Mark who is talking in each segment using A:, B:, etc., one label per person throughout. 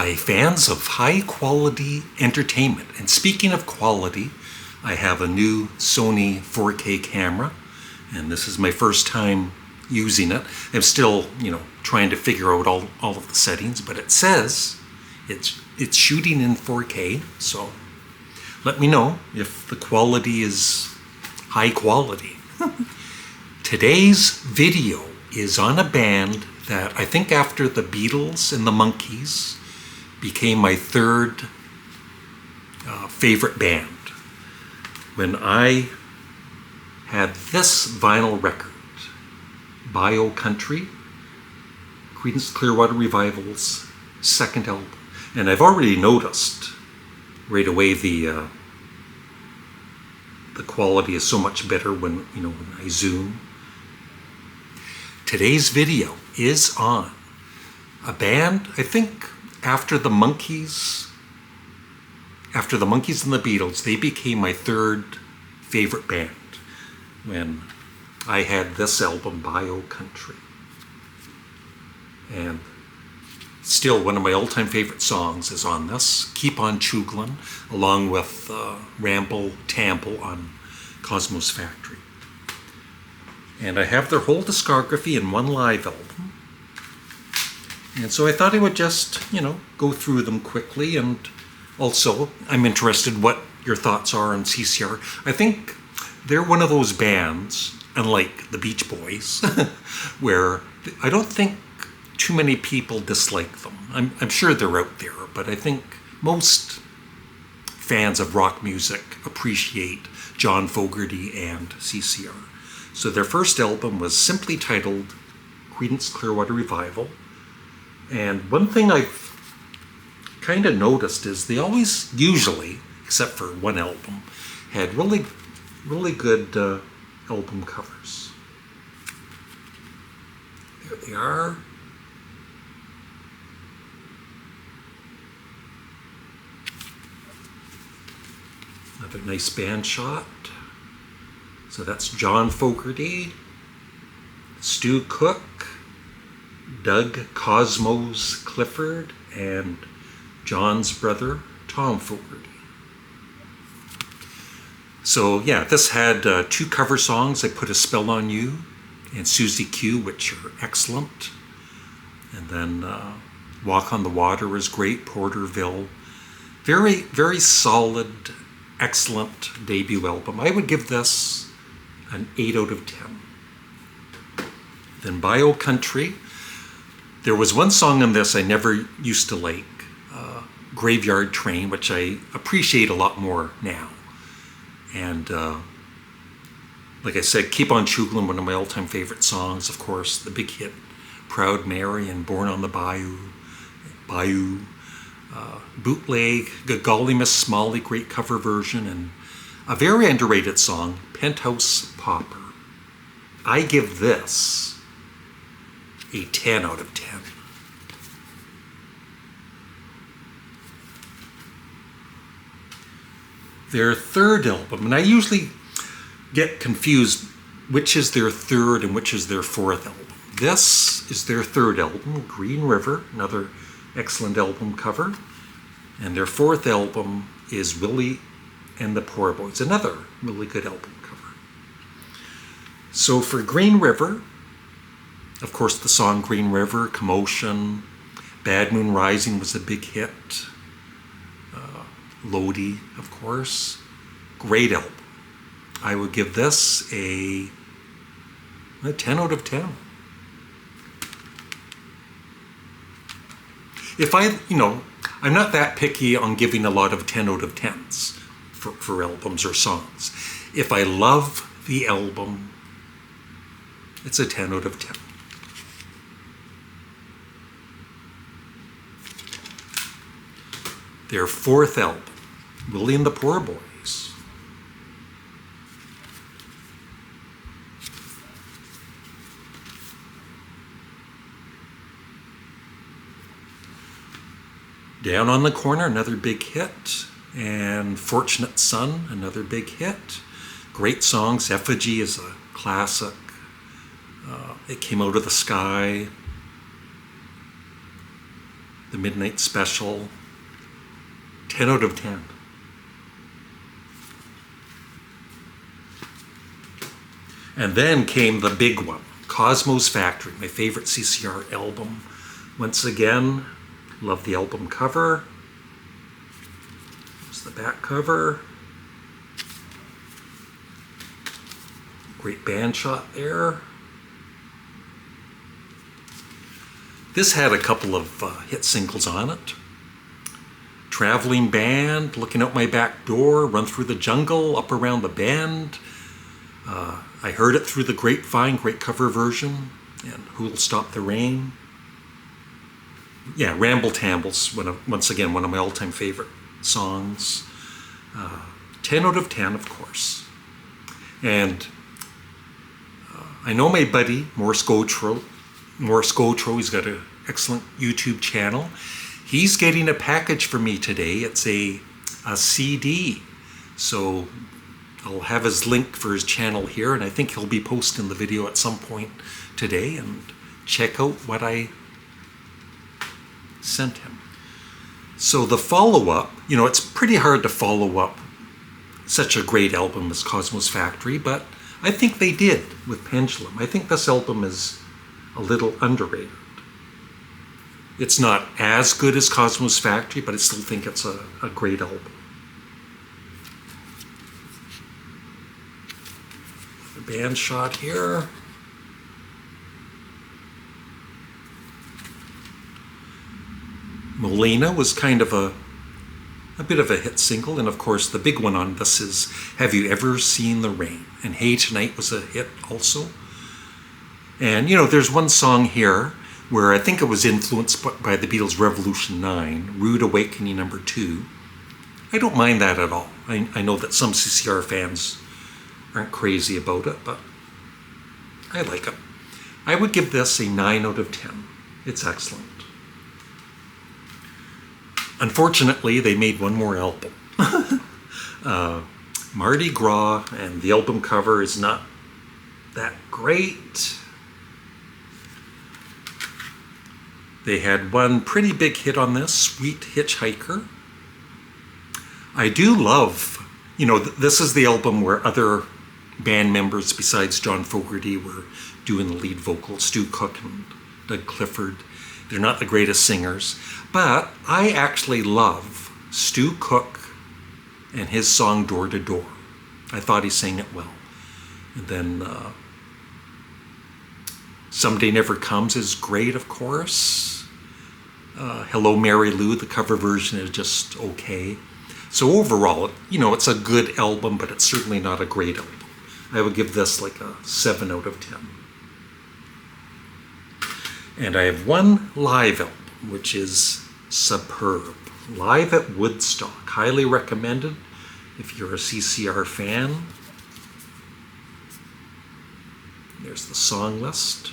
A: Hi, fans of high-quality entertainment. And speaking of quality, I have a new Sony 4K camera, and this is my first time using it. I'm still, trying to figure out all of the settings, but it says it's shooting in 4K, so let me know if the quality is high quality. Today's video is on a band that I think after the Beatles and the Monkees became my third favorite band. When I had this vinyl record, Bio Country, Creedence Clearwater Revival's second album, and I've already noticed right away the quality is so much better when I zoom. Today's video is on a band, I think after the Monkees and the Beatles, they became my third favorite band when I had this album, Bio Country. And still one of my all-time favorite songs is on this, Keep on Chooglin', along with Ramble Tamble on COSMO'S Factory. And I have their whole discography in one live album. And so I thought I would just, go through them quickly. And also, I'm interested what your thoughts are on CCR. I think they're one of those bands, unlike the Beach Boys, where I don't think too many people dislike them. I'm sure they're out there, but I think most fans of rock music appreciate John Fogerty and CCR. So their first album was simply titled Creedence Clearwater Revival. And one thing I've kind of noticed is they always, usually, except for one album, had really, really good album covers. There they are. Another nice band shot. So that's John Fogerty, Stu Cook, Doug COSMO'S Clifford, and John's brother, Tom Fogerty. So yeah, this had two cover songs, I Put a Spell on You and Susie Q, which are excellent. And then Walk on the Water is great, Porterville. Very, very solid, excellent debut album. I would give this an 8 out of 10. Then Bio Country. There was one song on this I never used to like, Graveyard Train, which I appreciate a lot more now. And like I said, Keep on Chooglin', one of my all-time favorite songs, of course, the big hit Proud Mary and Born on the Bayou. Bootleg, Golly Miss Smalley, great cover version, and a very underrated song, Penthouse Popper. I give this a 10 out of 10. Their third album, and I usually get confused which is their third and which is their fourth album. This is their third album, Green River, another excellent album cover. And their fourth album is Willie and the Poor Boys, another really good album cover. So for Green River, of course the song Green River, Commotion, Bad Moon Rising was a big hit. Lodi, of course. Great album. I would give this a 10 out of 10. If I'm not that picky on giving a lot of 10 out of 10s for albums or songs. If I love the album, it's a 10 out of 10. Their fourth album, Willie and the Poor Boys. Down on the Corner, another big hit. And Fortunate Son, another big hit. Great songs. Effigy is a classic. It Came Out of the Sky. the Midnight Special, 10 out of 10. And then came the big one, COSMO'S Factory, my favorite CCR album. Once again, love the album cover. Here's the back cover. Great band shot there. This had a couple of hit singles on it. Traveling Band, Looking Out My Back Door, Run Through the Jungle, Up Around the Bend. I Heard It Through the Grapevine, great cover version. And Who'll Stop the Rain. Yeah, Ramble Tamble's, once again, one of my all-time favorite songs. 10 out of 10, of course. And I know my buddy, Morris Gautreaux, he's got an excellent YouTube channel. He's getting a package for me today. It's a CD. So I'll have his link for his channel here, and I think he'll be posting the video at some point today, and check out what I sent him. So the follow-up, it's pretty hard to follow up such a great album as COSMO'S Factory, but I think they did with Pendulum. I think this album is a little underrated. It's not as good as COSMO'S Factory, but I still think it's a great album. The band shot here. Molina was kind of a bit of a hit single, and of course the big one on this is Have You Ever Seen the Rain? And Hey Tonight was a hit also. And there's one song here where I think it was influenced by the Beatles' Revolution 9, Rude Awakening number 2. I don't mind that at all. I know that some CCR fans aren't crazy about it, but I like it. I would give this a 9 out of 10. It's excellent. Unfortunately, they made one more album. Mardi Gras, and the album cover is not that great. They had one pretty big hit on this, Sweet Hitchhiker. I do love, this is the album where other band members besides John Fogerty were doing the lead vocals, Stu Cook and Doug Clifford. They're not the greatest singers, but I actually love Stu Cook and his song Door to Door. I thought he sang it well. And then Someday Never Comes is great, of course. Hello Mary Lou, the cover version is just okay. So overall, it's a good album, but it's certainly not a great album. I would give this like a 7 out of 10. And I have one live album, which is superb. Live at Woodstock. Highly recommended if you're a CCR fan. There's the song list.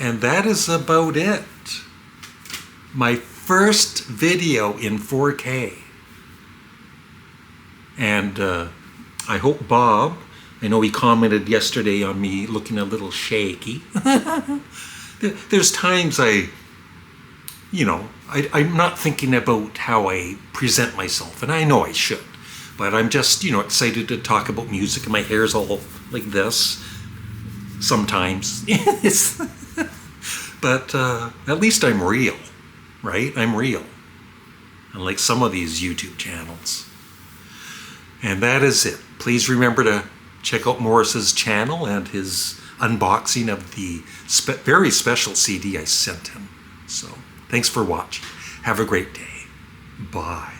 A: And that is about it. My first video in 4K. And I hope Bob, I know he commented yesterday on me looking a little shaky. There's times I'm not thinking about how I present myself, and I know I should. But I'm just, excited to talk about music, and my hair's all like this sometimes. But at least I'm real, right? I'm real. Unlike some of these YouTube channels. And that is it. Please remember to check out Morris's channel and his unboxing of the very special CD I sent him. So, thanks for watching. Have a great day. Bye.